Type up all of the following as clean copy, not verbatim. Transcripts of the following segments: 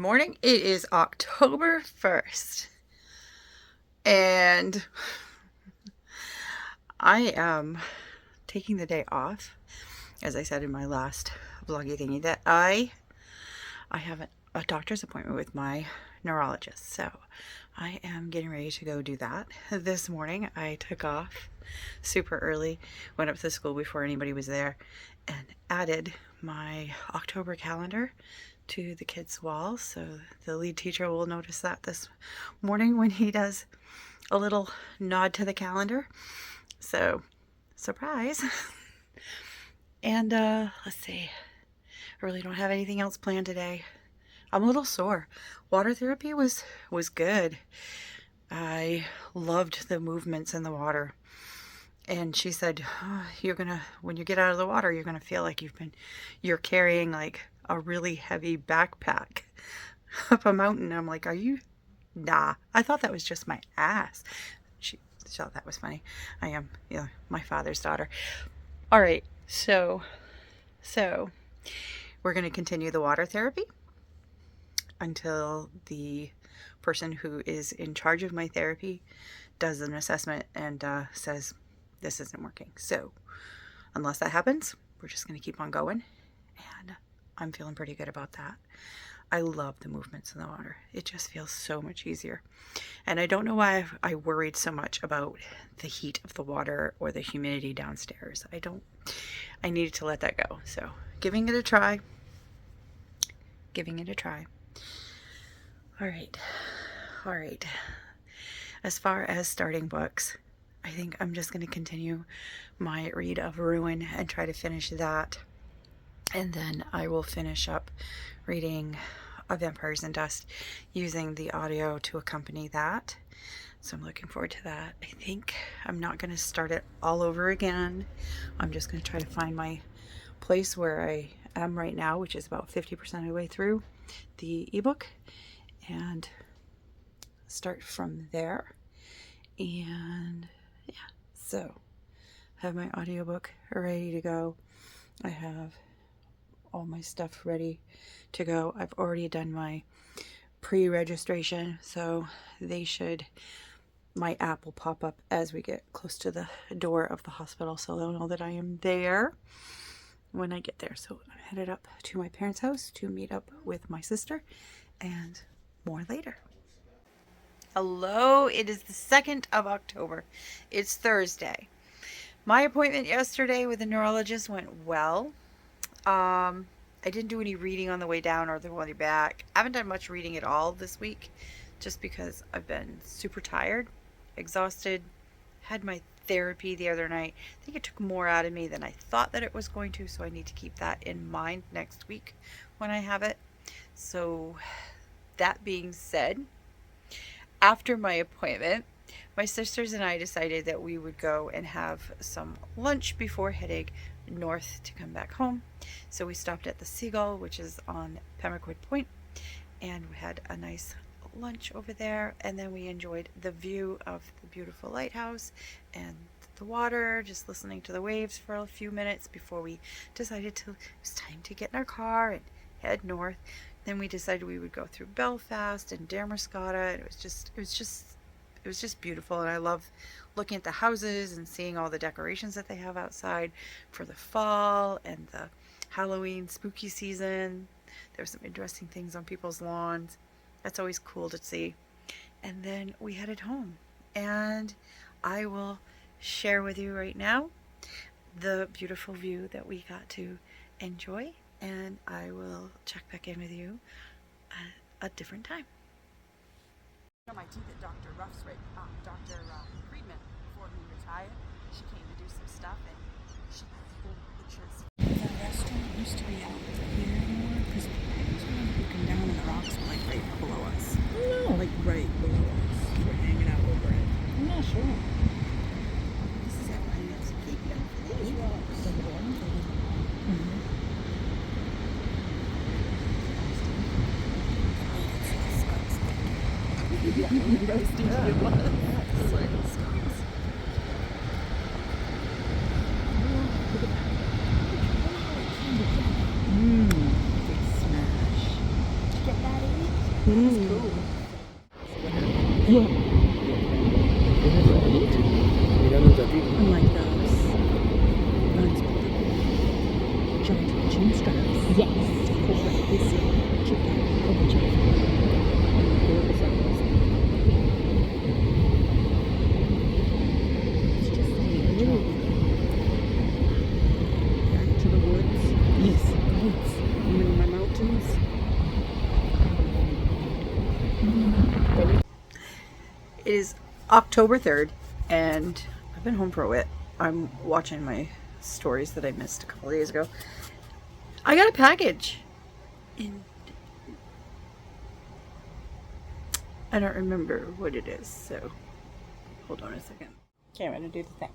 morning. It is October 1st and I am taking the day off. As I said in my last vloggy thingy, that I have a doctor's appointment with my neurologist, so I am getting ready to go do that. This morning I took off super early, went up to the school before anybody was there, and added my October calendar to the kids' wall, so the lead teacher will notice that this morning when he does a little nod to the calendar. So, surprise. And let's see, I really don't have anything else planned today. I'm a little sore. Water therapy was good. I loved the movements in the water. And she said, oh, when you get out of the water, you're gonna feel like you're carrying like a really heavy backpack up a mountain. I'm like, are you? Nah, I thought that was just my ass. She thought that was funny. I am, yeah, my father's daughter. All right, so we're gonna continue the water therapy until the person who is in charge of my therapy does an assessment and says this isn't working. So unless that happens, we're just going to keep on going, and I'm feeling pretty good about that. I love the movements in the water. It just feels so much easier. And I don't know why I worried so much about the heat of the water or the humidity downstairs. I needed to let that go. So giving it a try. All right. As far as starting books, I think I'm just going to continue my read of Ruin and try to finish that. And then I will finish up reading Vampires and Dust using the audio to accompany that. So I'm looking forward to that. I think I'm not going to start it all over again. I'm just going to try to find my place where I am right now, which is about 50% of the way through the ebook, and start from there. And yeah, so I have my audiobook ready to go. I have all my stuff ready to go. I've already done my pre-registration, so my app will pop up as we get close to the door of the hospital, so they'll know that I am there when I get there. So I'm headed up to my parents' house to meet up with my sister, and more later. Hello, it is the 2nd of October. It's Thursday. My appointment yesterday with the neurologist went well. I didn't do any reading on the way down or the way back. I haven't done much reading at all this week, just because I've been super tired, exhausted, had my therapy the other night. I think it took more out of me than I thought that it was going to, so I need to keep that in mind next week when I have it. So that being said, after my appointment, my sisters and I decided that we would go and have some lunch before heading north to come back home. So we stopped at the Seagull, which is on Pemmican Point, and we had a nice lunch over there, and then we enjoyed the view of the beautiful lighthouse and the water, just listening to the waves for a few minutes before we decided it was time to get in our car and head north. Then we decided we would go through Belfast and Damerscotta, and it was just beautiful. And I love looking at the houses and seeing all the decorations that they have outside for the fall and the Halloween spooky season. There were some interesting things on people's lawns. That's always cool to see. And then we headed home, and I will share with you right now the beautiful view that we got to enjoy, and I will check back in with you at a different time. My teeth at Dr. Ruff's, right? Dr. Friedman, before he retired. She came to do some stuff, and she pulled pictures. The restaurant used to be out here anymore, because I was looking down and the rocks were like right below us. No, like right below us. We're hanging out over it. I'm not sure. This is how I have to keep them for these rocks. Yeah, roasting good ones. Big smash. Get that in? Yeah. Unlike those. Ones with the giant jean straps. Yes. Corporate. This cheap corporate jeans. It's just saying. Back to the woods. Yes. Woods. I'm in my mountains. It is October 3rd, and I've been home for a bit. I'm watching my stories that I missed a couple of days ago. I got a package. And I don't remember what it is, so hold on a second. Okay, I'm going to do the thing.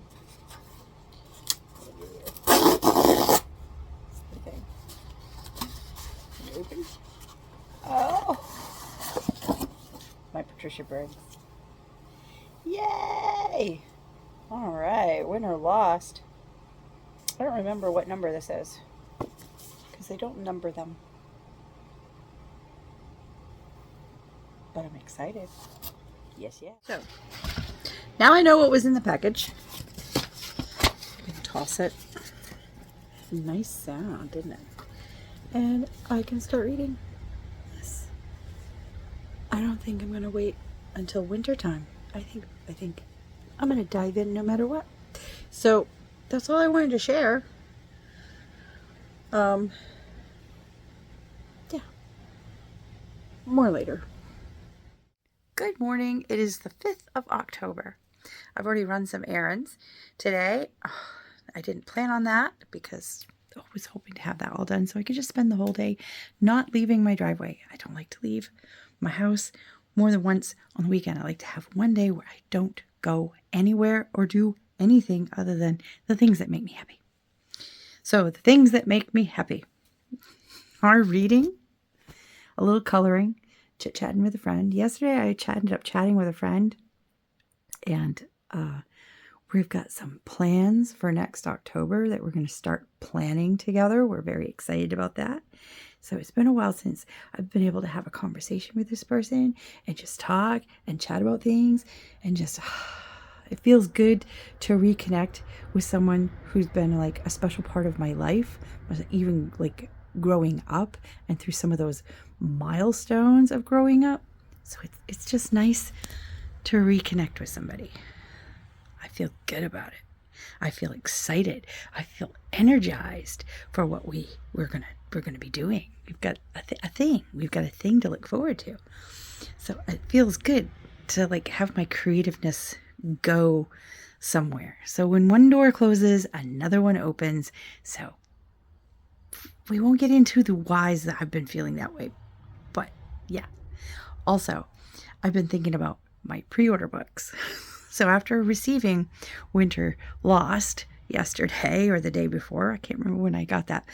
Open. Oh! My Patricia Birds. Yay! Alright, win or lost. I don't remember what number this is, because they don't number them. But I'm excited. Yes, yes. So, now I know what was in the package. I can toss it. Nice sound, didn't it? And I can start reading. Yes. I don't think I'm going to wait until winter time. I think I'm going to dive in no matter what. So, that's all I wanted to share. Yeah. More later. Good morning. It is the 5th of October. I've already run some errands today. I didn't plan on that because I was hoping to have that all done so I could just spend the whole day not leaving my driveway. I don't like to leave my house more than once on the weekend. I like to have one day where I don't go anywhere or do anything other than the things that make me happy. So the things that make me happy are reading, a little coloring, chit-chatting with a friend. Yesterday I ended up chatting with a friend, and we've got some plans for next October that we're going to start planning together. We're very excited about that. So it's been a while since I've been able to have a conversation with this person and just talk and chat about things, and just it feels good to reconnect with someone who's been like a special part of my life, even like growing up and through some of those milestones of growing up. So it's just nice to reconnect with somebody. I feel good about it. I feel excited. I feel energized for what we're gonna be doing. We've got a thing. We've got a thing to look forward to. So it feels good to like have my creativeness go somewhere. So when one door closes, another one opens. So we won't get into the whys that I've been feeling that way. But yeah. Also, I've been thinking about my pre-order books. So after receiving Winter Lost yesterday or the day before, I can't remember when I got that.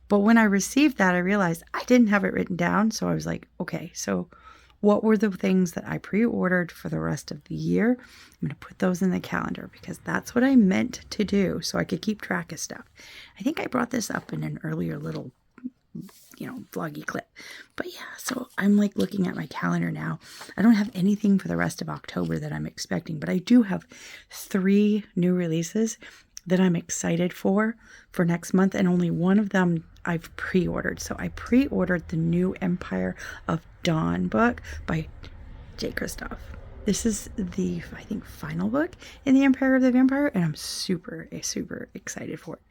But when I received that, I realized I didn't have it written down. So I was like, okay, so what were the things that I pre-ordered for the rest of the year? I'm going to put those in the calendar because that's what I meant to do so I could keep track of stuff. I think I brought this up in an earlier little vloggy clip. But yeah, so I'm like looking at my calendar now. I don't have anything for the rest of October that I'm expecting, but I do have 3 new releases that I'm excited for next month, and only one of them I've pre-ordered. So I pre-ordered the new Empire of Dawn book by J. Kristoff. This is the, I think, final book in the Empire of the Vampire, and I'm super, super excited for it.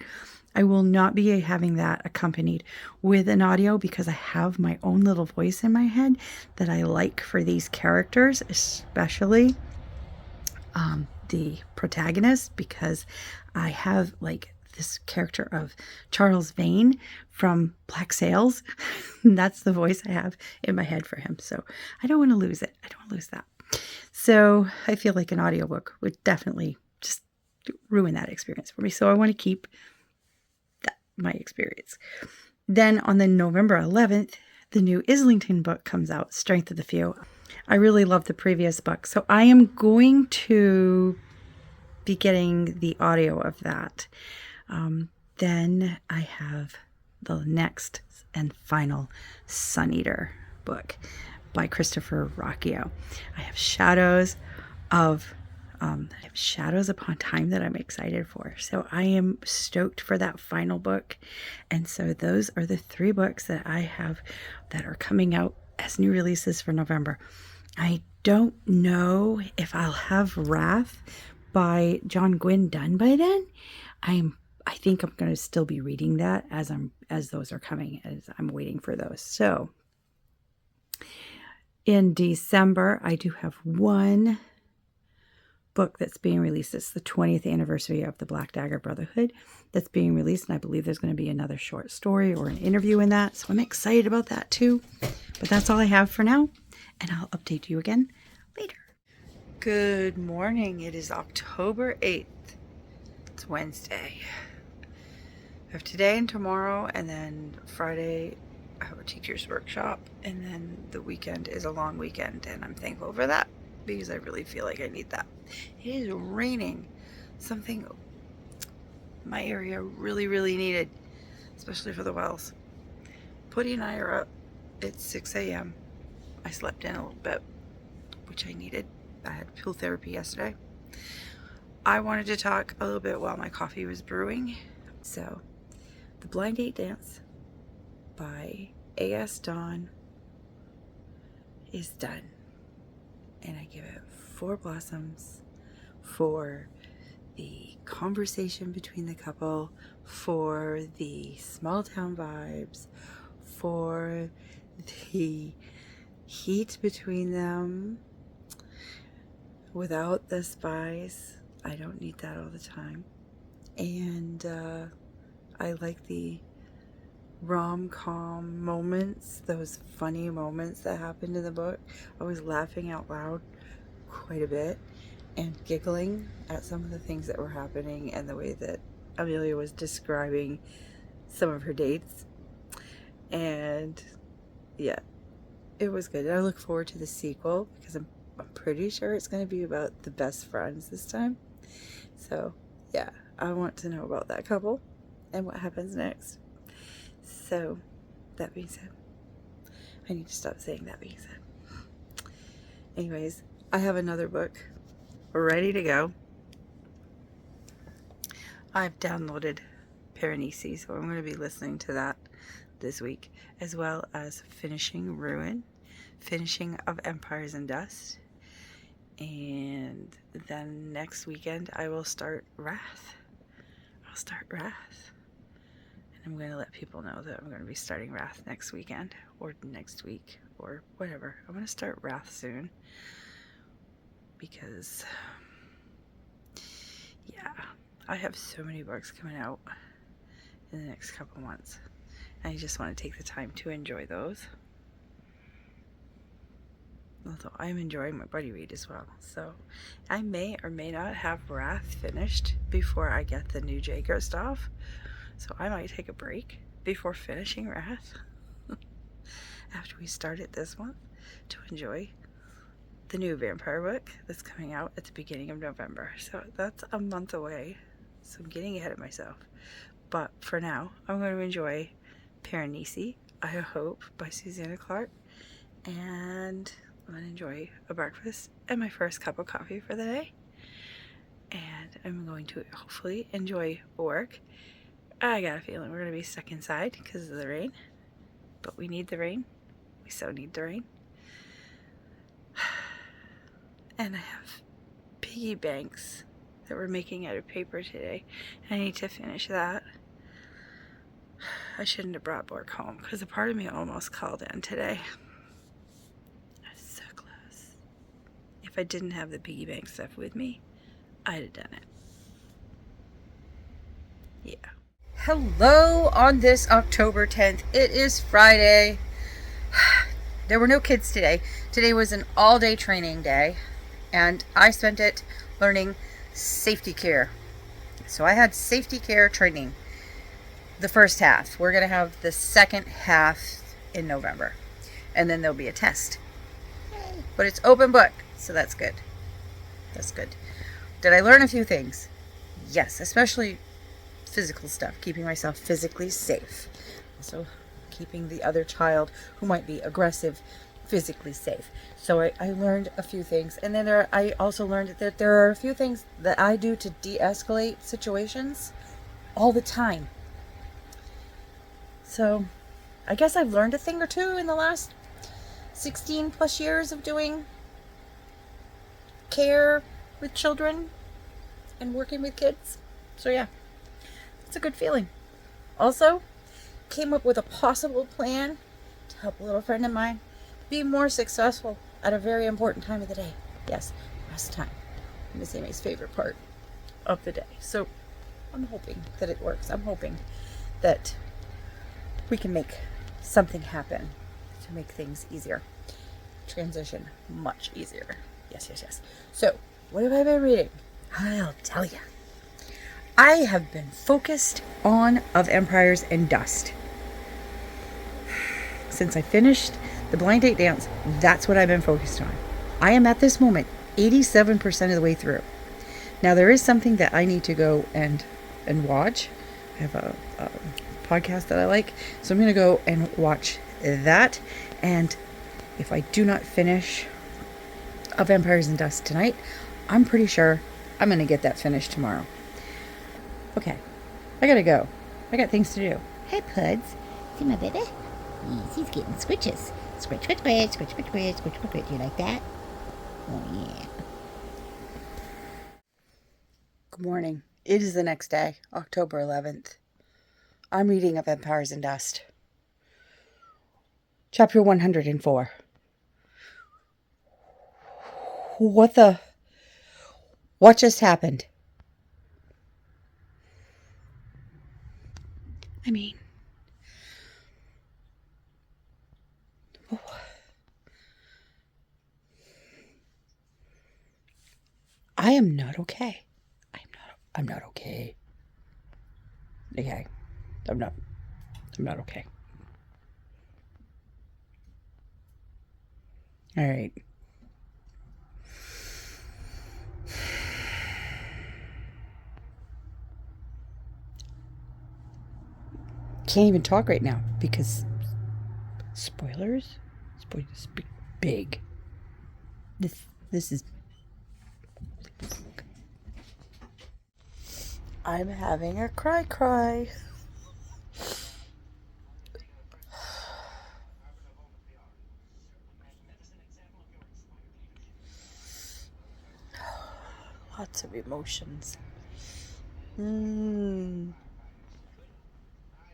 I will not be having that accompanied with an audio because I have my own little voice in my head that I like for these characters, especially the protagonist, because I have like this character of Charles Vane from Black Sails. That's the voice I have in my head for him. So I don't want to lose it. I don't want to lose that. So I feel like an audiobook would definitely just ruin that experience for me. So I want to keep my experience. Then on the November 11th, the new Islington book comes out, Strength of the Few. I really love the previous book, so I am going to be getting the audio of that. Then I have the next and final Sun Eater book. by Christopher Rocchio. I have Shadows Upon Time that I'm excited for. So I am stoked for that final book. And so those are the 3 books that I have that are coming out as new releases for November. I don't know if I'll have Wrath by John Gwynne done by then. I think I'm going to still be reading that as those are coming, as I'm waiting for those. So in December, I do have one book that's being released. It's the 20th anniversary of the Black Dagger Brotherhood that's being released, and I believe there's going to be another short story or an interview in that, so I'm excited about that too. But that's all I have for now, and I'll update you again later. Good morning. It is October 8th. It's Wednesday. I have today and tomorrow, and then Friday I have a teacher's workshop, and then the weekend is a long weekend, and I'm thankful for that because I really feel like I need that. It is raining, something my area really needed, especially for the wells. Putty and I are up. It's 6 a.m. I slept in a little bit, which I needed. I had pool therapy yesterday. I wanted to talk a little bit while my coffee was brewing. So, The Blind Date Dance by A.S. Dawn is done. And I give it 4 blossoms for the conversation between the couple, for the small town vibes, for the heat between them without the spies. I don't need that all the time. And I like the rom-com moments, those funny moments that happened in the book. I was laughing out loud quite a bit and giggling at some of the things that were happening and the way that Amelia was describing some of her dates. And yeah, it was good. I look forward to the sequel because I'm pretty sure it's going to be about the best friends this time. So yeah, I want to know about that couple and what happens next. So that being said, I need to stop saying that being said. Anyways, I have another book ready to go. I've downloaded Piranesi, so I'm going to be listening to that this week, as well as finishing Ruin, finishing of Empires and Dust, and then next weekend I will start Wrath. And I'm going to let people know that I'm going to be starting Wrath next weekend, or next week, or whatever. I'm going to start Wrath soon, because yeah, I have so many books coming out in the next couple months. I just want to take the time to enjoy those. Although I'm enjoying my buddy read as well. So I may or may not have Wrath finished before I get the new Jaeger stuff. So I might take a break before finishing Wrath after we start it this month to enjoy the new vampire book that's coming out at the beginning of November. So that's a month away. So I'm getting ahead of myself. But for now, I'm going to enjoy Piranesi, I Hope by Susanna Clark. And I'm going to enjoy a breakfast and my first cup of coffee for the day. And I'm going to hopefully enjoy work. I got a feeling we're going to be stuck inside because of the rain. But we need the rain. We so need the rain. And I have piggy banks that we're making out of paper today. I need to finish that. I shouldn't have brought work home because a part of me almost called in today. I was so close. If I didn't have the piggy bank stuff with me, I'd have done it. Yeah. Hello on this October 10th. It is Friday. There were no kids today. Today was an all-day training day, and I spent it learning safety care. So I had safety care training the first half. We're going to have the second half in November, and then there'll be a test. But it's open book, so that's good. That's good. Did I learn a few things? Yes, especially physical stuff, keeping myself physically safe. Also, keeping the other child who might be aggressive physically safe. So I learned a few things. And then I also learned that there are a few things that I do to de-escalate situations all the time. So I guess I've learned a thing or two in the last 16 plus years of doing care with children and working with kids. So yeah, it's a good feeling. Also, came up with a possible plan to help a little friend of mine be more successful at a very important time of the day. Yes, rest time. Miss Amy's favorite part of the day. So I'm hoping that it works. I'm hoping that we can make something happen to make things easier. Transition much easier. Yes, yes, yes. So, what have I been reading? I'll tell you. I have been focused on Of Empires and Dust. Since I finished the blind date dance, that's what I've been focused on. I am at this moment 87% of the way through. Now there is something that I need to go and watch. I have a podcast that I like, so I'm going to go and watch that. And if I do not finish Of Empires and Dust tonight, I'm pretty sure I'm going to get that finished tomorrow. Okay, I gotta go. I got things to do. Hey, Puds. See my baby? Yes, he's getting squitches. Squitch, squitch, squitch, squitch, squitch, squitch, squitch, squitch, squitch. You like that? Oh, yeah. Good morning. It is the next day, October 11th. I'm reading Of Empires and Dust. Chapter 104. What just happened? I mean, I am not okay. I'm not okay. Okay. I'm not okay. All right. Can't even talk right now because spoilers. Spoilers big. This is. I'm having a cry. Lots of emotions.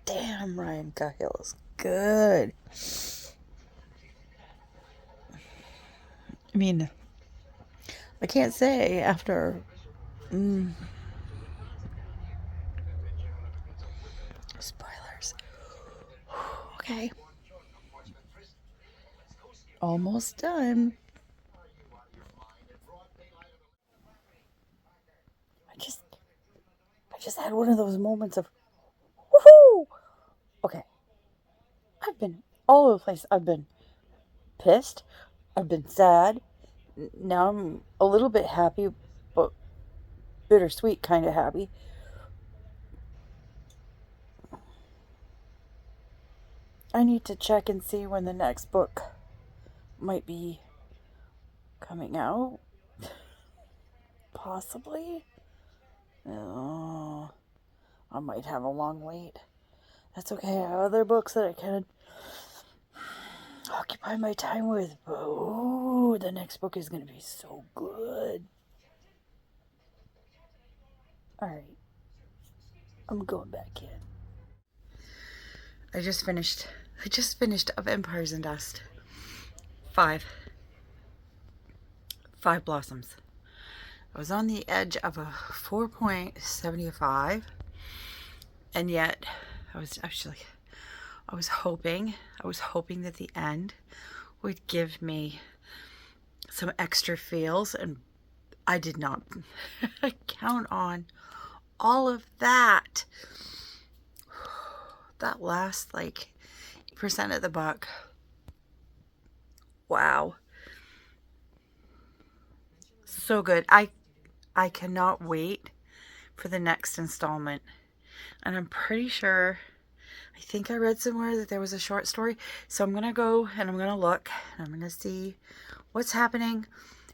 Damn, Ryan Cahill is good. I mean, I can't say after. Spoilers. Okay. Almost done. I just had one of those moments of woohoo. Okay. I've been all over the place. I've been pissed. I've been sad. Now I'm a little bit happy, but bittersweet kind of happy. I need to check and see when the next book might be coming out. Possibly. Oh, I might have a long wait. That's okay. I have other books that I can occupy my time with. But ooh, the next book is going to be so good. Alright. I'm going back in. I just finished Of Empires and Dust. 5 blossoms. I was on the edge of a 4.75, and yet I was hoping that the end would give me some extra feels, and I did not count on all of that. That last percent of the book. Wow. So good. I cannot wait for the next installment. And I'm pretty sure I think I read somewhere that there was a short story. So I'm going to go and I'm going to look and I'm going to see what's happening,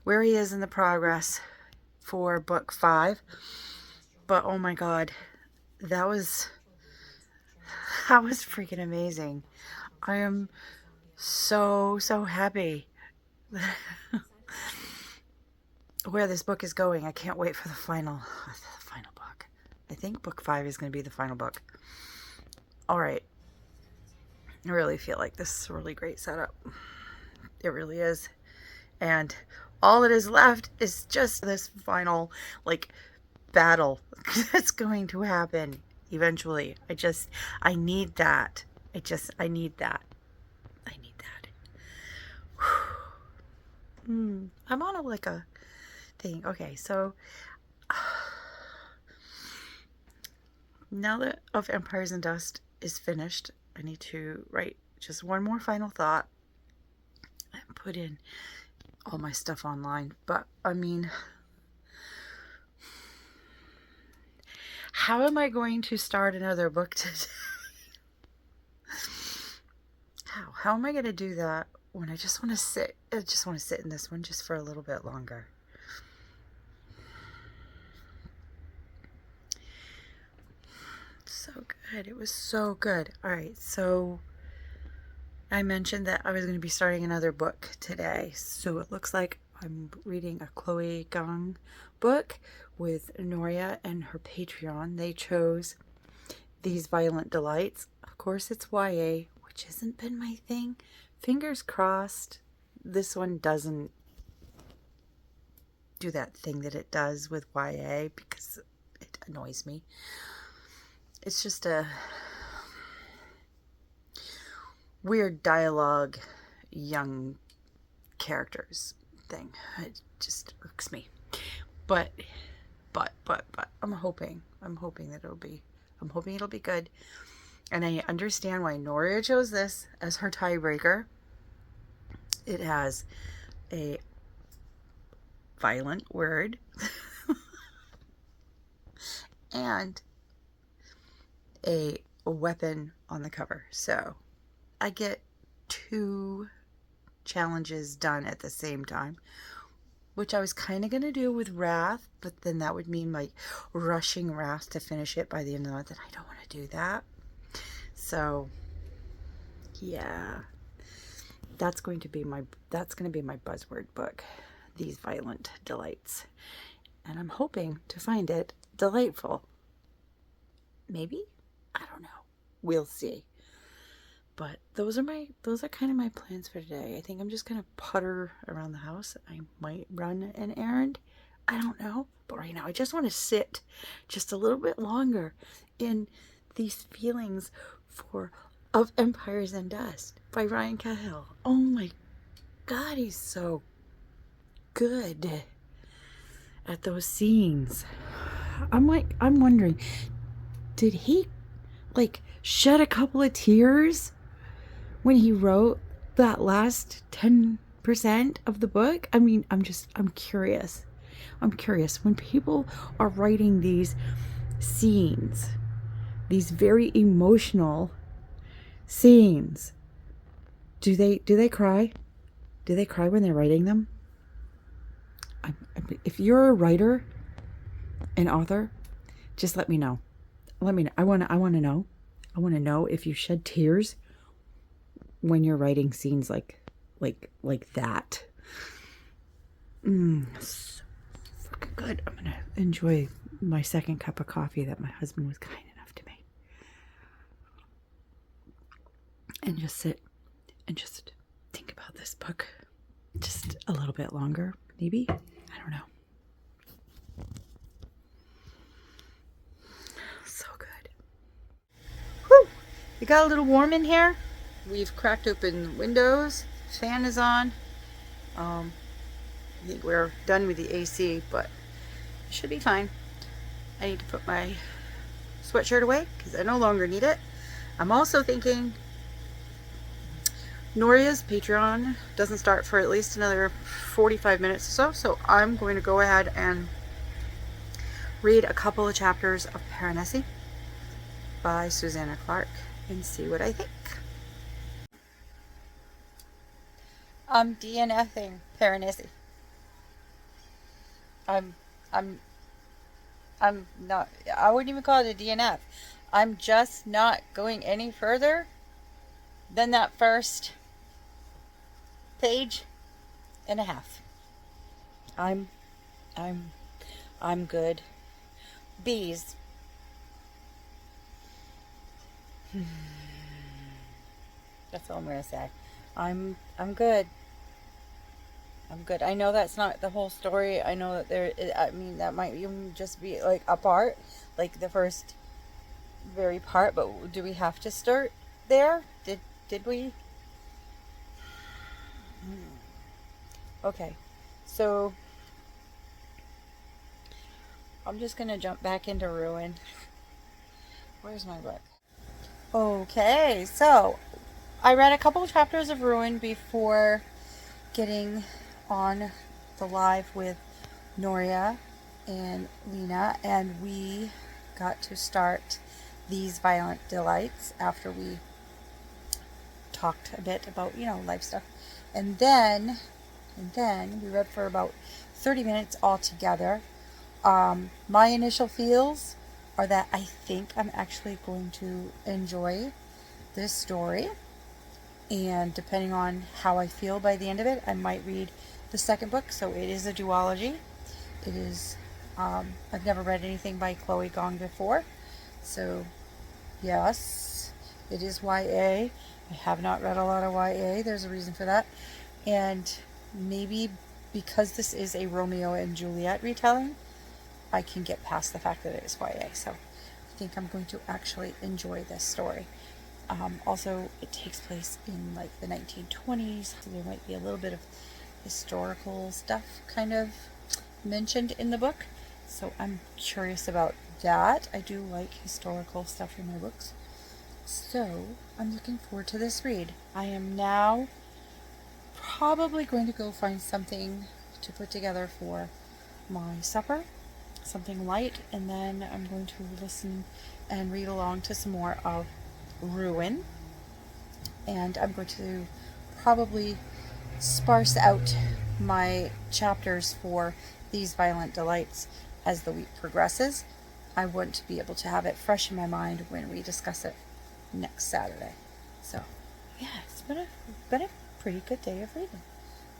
where he is in the progress for book 5. But oh my God, that was freaking amazing. I am so happy where this book is going. I can't wait for the final book. I think book 5 is going to be the final book. All right. I really feel like this is a really great setup. It really is. And all that is left is just this final, like, battle that's going to happen eventually. I need that. I need that. I need that. I'm on a thing. Okay, so now that Of Empires and Dust is finished, I need to write just one more final thought and put in all my stuff online. But I mean, how am I going to start another book today? How am I going to do that when I just want to sit? I just want to sit in this one just for a little bit longer. So good. It was so good. All right, so I mentioned that I was going to be starting another book today. So it looks like I'm reading a Chloe Gang book with Noria and her Patreon. They chose These Violent Delights. Of course, it's YA, which hasn't been my thing. Fingers crossed this one doesn't do that thing that it does with YA, because it annoys me. It's just a weird dialogue, young characters thing. It just irks me. But I'm hoping that it'll be good. And I understand why Noria chose this as her tiebreaker. It has a violent word and a weapon on the cover. So I get 2 challenges done at the same time, which I was kind of going to do with Wrath, but then that would mean like rushing Wrath to finish it by the end of the month, and I don't want to do that. So yeah, that's going to be my buzzword book, These Violent Delights. And I'm hoping to find it delightful. Maybe? I don't know. We'll see. But those are kind of my plans for today. I think I'm just gonna putter around the house. I might run an errand. I don't know. But right now I just want to sit just a little bit longer in these feelings for Of Empires and Dust by Ryan Cahill. Oh my God, he's so good at those scenes. I'm wondering, did he like shed a couple of tears when he wrote that last 10% of the book? I mean, I'm curious. I'm curious when people are writing these scenes, these very emotional scenes. Do they cry? Do they cry when they're writing them? If you're a writer, an author, just let me know. Let me know. I want to know. I want to know if you shed tears when you're writing scenes like that. So fucking good. I'm gonna enjoy my second cup of coffee that my husband was kind enough to make, and just sit and just think about this book just a little bit longer, maybe. I don't know. So good. Whew! It got a little warm in here. We've cracked open windows. Fan is on. I think we're done with the AC, but it should be fine. I need to put my sweatshirt away because I no longer need it. I'm also thinking Noria's Patreon doesn't start for at least another 45 minutes or so, so I'm going to go ahead and read a couple of chapters of Piranesi by Susanna Clark. and see what I think. I'm DNFing Paranesi. I'm I'm I'm not, I wouldn't even call it a DNF. I'm just not going any further than that first page and a half. I'm I'm I'm good. Bees. That's all I'm gonna say. I'm good. I'm good. I know that's not the whole story. I know that I mean, that might even just be like a part, like the first very part. But do we have to start there? Did we? Okay, so I'm just gonna jump back into Ruin. Where's my book? Okay, so I read a couple of chapters of Ruin before getting on the live with Noria and Lena, and we got to start These Violent Delights after we talked a bit about, life stuff. And then we read for about 30 minutes all together. My initial feels are that I think I'm actually going to enjoy this story. And depending on how I feel by the end of it, I might read the second book. So it is a duology. It is, I've never read anything by Chloe Gong before. So, yes, it is YA. I have not read a lot of YA. There's a reason for that. And maybe because this is a Romeo and Juliet retelling, I can get past the fact that it is YA. So I think I'm going to actually enjoy this story. Also, it takes place in like the 1920s, so there might be a little bit of historical stuff kind of mentioned in the book. So I'm curious about that. I do like historical stuff in my books. So I'm looking forward to this read. I am now probably going to go find something to put together for my supper, something light, and then I'm going to listen and read along to some more of Ruin, and I'm going to probably sparse out my chapters for These Violent Delights as the week progresses. I want to be able to have it fresh in my mind when we discuss it next Saturday. So yeah, it's been a pretty good day of reading.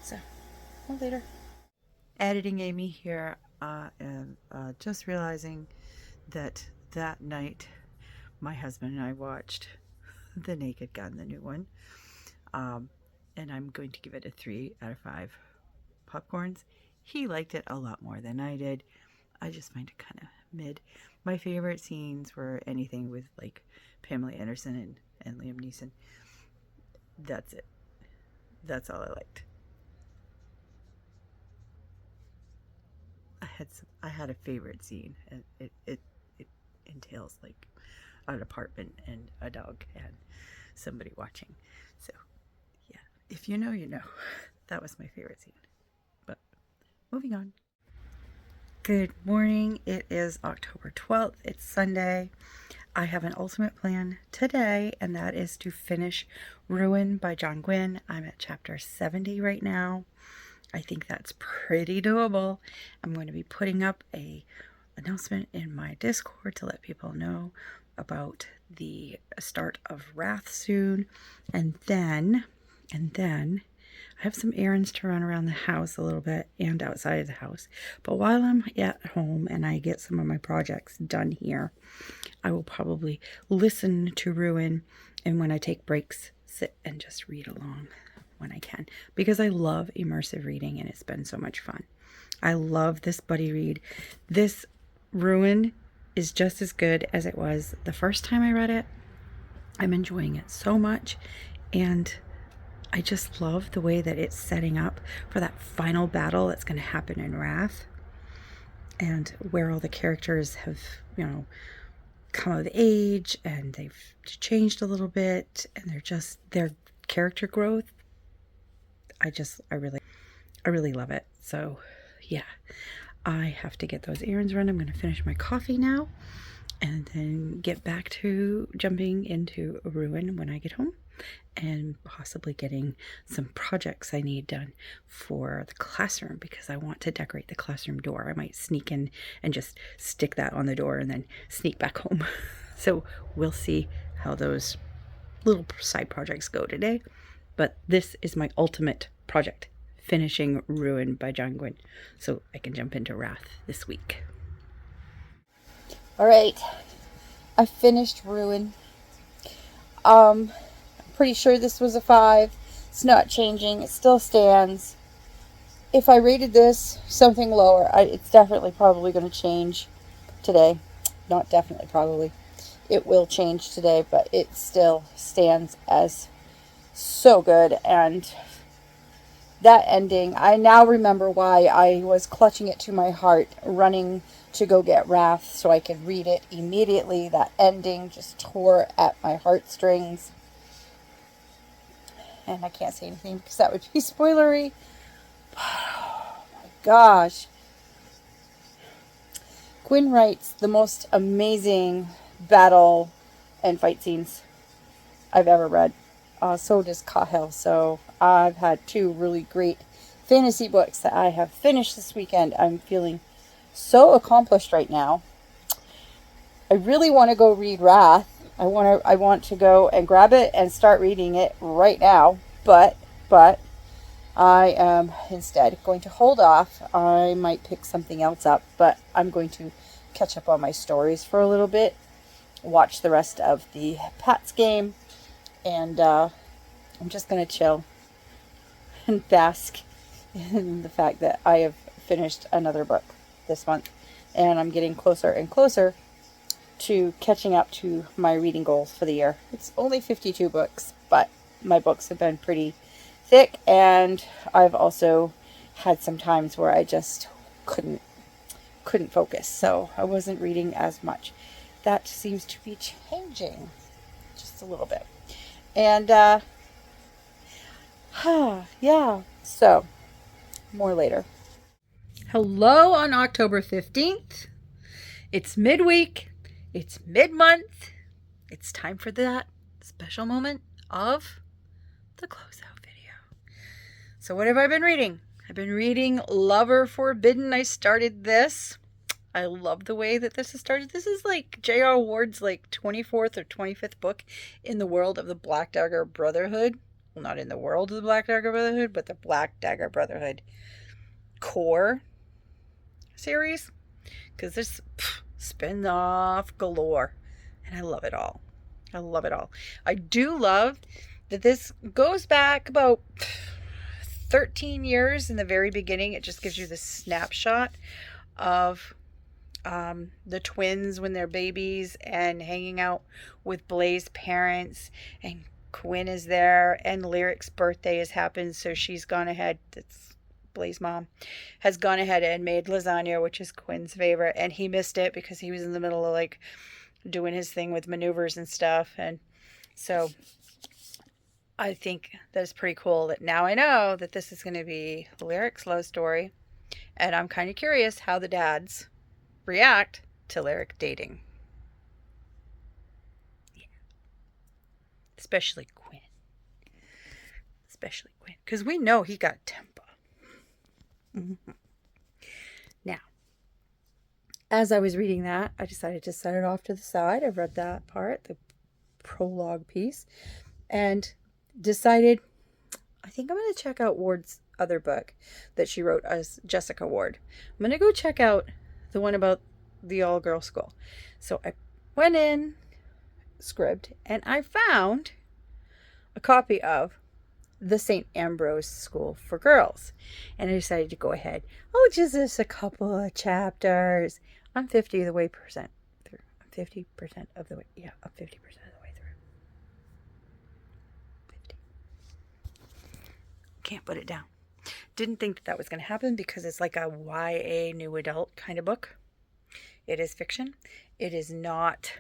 So well, later. Editing Amy here, and just realizing that night my husband and I watched The Naked Gun, the new one. And I'm going to give it a 3 out of 5 popcorns. He liked it a lot more than I did. I just find it kind of mid. My favorite scenes were anything with like Pamela Anderson and Liam Neeson. That's it. That's all I liked. I had a favorite scene, and it entails like an apartment and a dog and somebody watching. So yeah, if you know, you know. That was my favorite scene. But moving on. Good morning. It is October 12th. It's Sunday. I have an ultimate plan today, and that is to finish Ruin by John Gwynne. I'm at chapter 70 right now. I think that's pretty doable. I'm going to be putting up a announcement in my Discord to let people know about the start of Wrath soon. And then I have some errands to run around the house a little bit and outside of the house. But while I'm at home and I get some of my projects done here, I will probably listen to Ruin, and when I take breaks, sit and just read along when I can, because I love immersive reading and it's been so much fun. I love this buddy read. This Ruin is just as good as it was the first time I read it. I'm enjoying it so much, and I just love the way that it's setting up for that final battle that's going to happen in Wrath, and where all the characters have, come of age and they've changed a little bit, and their character growth. I really love it. So yeah, I have to get those errands run. I'm going to finish my coffee now, and then get back to jumping into Ruin when I get home, and possibly getting some projects I need done for the classroom because I want to decorate the classroom door. I might sneak in and just stick that on the door and then sneak back home. So we'll see how those little side projects go today. But this is my ultimate project, finishing Ruin by John Gwynne, so I can jump into Wrath this week. All right, I finished Ruin. Pretty sure this was a 5. It's not changing. It still stands. If I rated this something lower, it's definitely probably going to change today. Not definitely, probably. It will change today, but it still stands as so good. And that ending, I now remember why I was clutching it to my heart, running to go get Wrath so I could read it immediately. That ending just tore at my heartstrings. And I can't say anything because that would be spoilery. Oh my gosh. Gwynne writes the most amazing battle and fight scenes I've ever read. So does Cahill. So I've had 2 really great fantasy books that I have finished this weekend. I'm feeling so accomplished right now. I really want to go read Wrath. I want to go and grab it and start reading it right now, but I am instead going to hold off. I might pick something else up, but I'm going to catch up on my stories for a little bit, watch the rest of the Pats game, and I'm just going to chill and bask in the fact that I have finished another book this month, and I'm getting closer and closer to catching up to my reading goals for the year. It's only 52 books, but my books have been pretty thick, and I've also had some times where I just couldn't focus, so I wasn't reading as much. That seems to be changing just a little bit. And yeah, so more later. Hello on October 15th. It's midweek. It's mid-month. It's time for that special moment of the closeout video. So what have I been reading? I've been reading Lover Forbidden. I started this. I love the way that this has started. This is like J.R. Ward's like 24th or 25th book in the world of the Black Dagger Brotherhood. Well, not in the world of the Black Dagger Brotherhood, but the Black Dagger Brotherhood core series. Because this spin-off galore. And I love it all. I love it all. I do love that this goes back about 13 years in the very beginning. It just gives you the snapshot of the twins when they're babies and hanging out with Blaze's parents, and Quinn is there, and Lyric's birthday has happened, so she's gone ahead. That's Blaze's mom has gone ahead and made lasagna, which is Quinn's favorite, and he missed it because he was in the middle of like doing his thing with maneuvers and stuff. And so I think that's pretty cool that now I know that this is going to be Lyric's love story, and I'm kind of curious how the dads react to Lyric dating. Yeah. Especially Quinn. Because we know he got temper. Mm-hmm. Now, as I was reading that, I decided to set it off to the side. I've read that part, the prologue piece, and decided I think I'm going to check out Ward's other book that she wrote as Jessica Ward. I'm going to go check out the one about the all-girl school. So I went in Scribd and I found a copy of the St. Ambrose School for Girls, and I decided to go ahead. Oh, just a couple of chapters. I'm 50% of the way through. I'm 50% of the way. Yeah, I'm 50% of the way through. 50. Can't put it down. Didn't think that was going to happen because it's like a YA new adult kind of book. It is fiction. It is not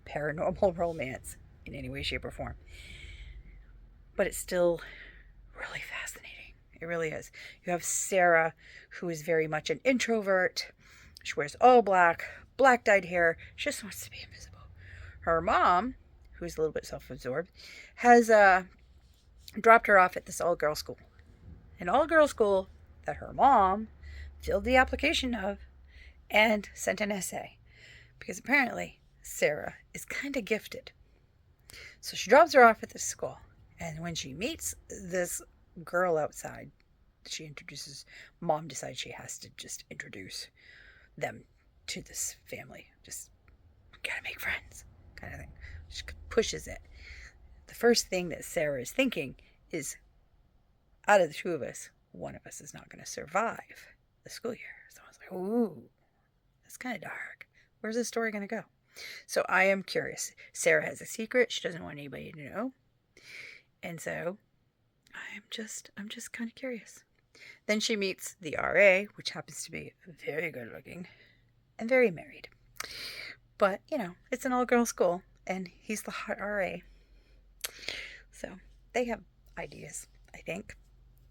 paranormal romance in any way, shape, or form. But it's still really fascinating. It really is. You have Sarah, who is very much an introvert, She wears all black, black dyed hair. She just wants to be invisible. Her mom, who's a little bit self-absorbed, has dropped her off at this all-girl school. An all-girl school that her mom filled the application of and sent an essay. Because apparently Sarah is kind of gifted. So she drops her off at this school. And when she meets this girl outside, she introduces, mom decides she has to just introduce them to this family. Just gotta make friends kind of thing. She pushes it. The first thing that Sarah is thinking is, out of the two of us, one of us is not going to survive the school year. So I was like, ooh, that's kind of dark. Where's this story going to go? So I am curious. Sarah has a secret. She doesn't want anybody to know. And so I'm just kind of curious. Then she meets the RA, which happens to be very good looking and very married. But, you know, it's an all-girl school, and he's the hot RA. So they have ideas, I think.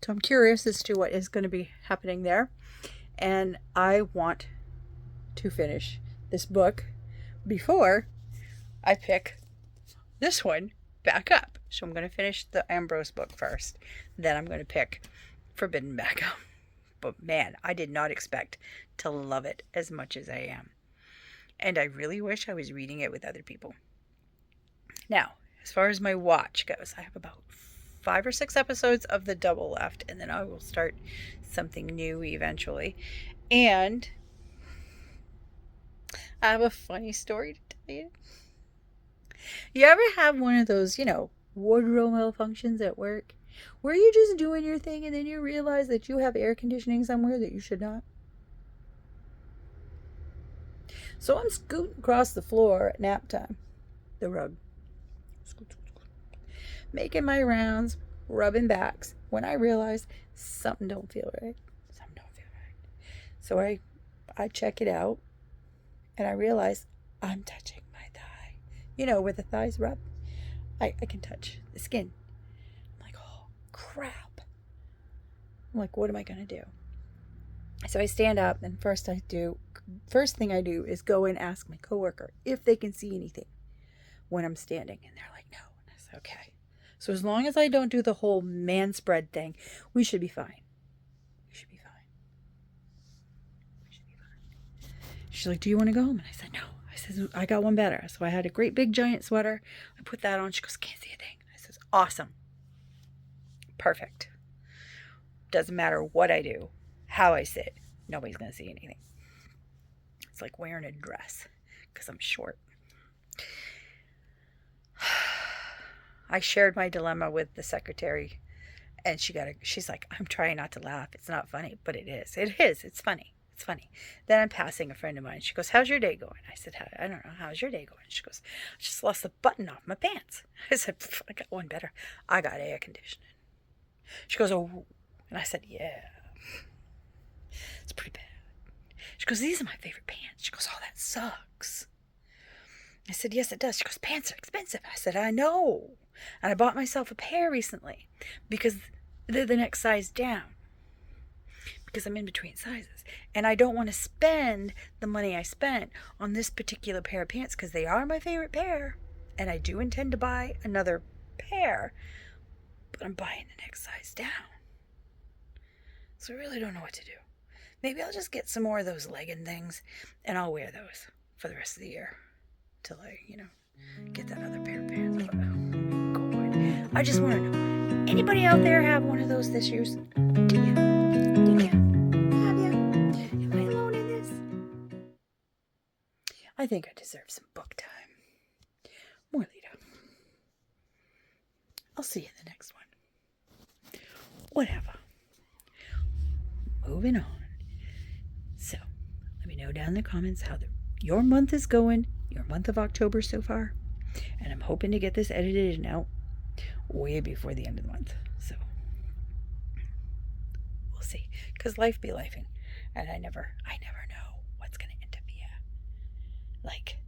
So I'm curious as to what is going to be happening there. And I want to finish this book before I pick this one back up. So I'm going to finish the Ambrose book first. Then I'm going to pick Forbidden back up. But man, I did not expect to love it as much as I am. And I really wish I was reading it with other people. Now, as far as my watch goes, I have about 5 or 6 episodes of the double left, and then I will start something new eventually. And I have a funny story to tell you. You ever have one of those, wardrobe malfunctions at work, where you're just doing your thing and then you realize that you have air conditioning somewhere that you should not? So I'm scooting across the floor at nap time, the rug, making my rounds, rubbing backs, when I realize something don't feel right. So I check it out, and I realize I'm touching my thigh. Where the thighs rub? I can touch the skin. I'm like, oh, crap. I'm like, what am I going to do? So I stand up, and first thing I do is go and ask my coworker if they can see anything when I'm standing. And they're like, no. And I said, okay. So as long as I don't do the whole man spread thing, we should be fine. She's like, do you want to go home? And I said, no. I said, I got one better. So I had a great big giant sweater. I put that on. She goes, can't see a thing. I said, awesome. Perfect. Doesn't matter what I do, how I sit. Nobody's going to see anything. It's like wearing a dress because I'm short. I shared my dilemma with the secretary, and she's like, I'm trying not to laugh. It's not funny, but it is. It is. It's funny. It's funny. Then I'm passing a friend of mine. She goes, how's your day going? I said, I don't know. How's your day going? She goes, I just lost the button off my pants. I said, I got one better. I got air conditioning. She goes, oh. And I said, yeah. It's pretty bad. She goes, these are my favorite pants. She goes, oh, that sucks. I said, yes, it does. She goes, pants are expensive. I said, I know. And I bought myself a pair recently because they're the next size down. Because I'm in between sizes. And I don't want to spend the money I spent on this particular pair of pants because they are my favorite pair. And I do intend to buy another pair. But I'm buying the next size down. So I really don't know what to do. Maybe I'll just get some more of those legging things and I'll wear those for the rest of the year. Till I, get that other pair of pants. I don't know. God. I just want to know. Anybody out there have one of those this year? Do you? Have you? Am I alone in this? I think I deserve some book time. More later. I'll see you in the next one. Whatever. Moving on. So, let me know down in the comments how your month is going. Your month of October so far. And I'm hoping to get this edited and out way before the end of the month. So, we'll see. Because life be lifing. And I never know what's going to end up being. Like,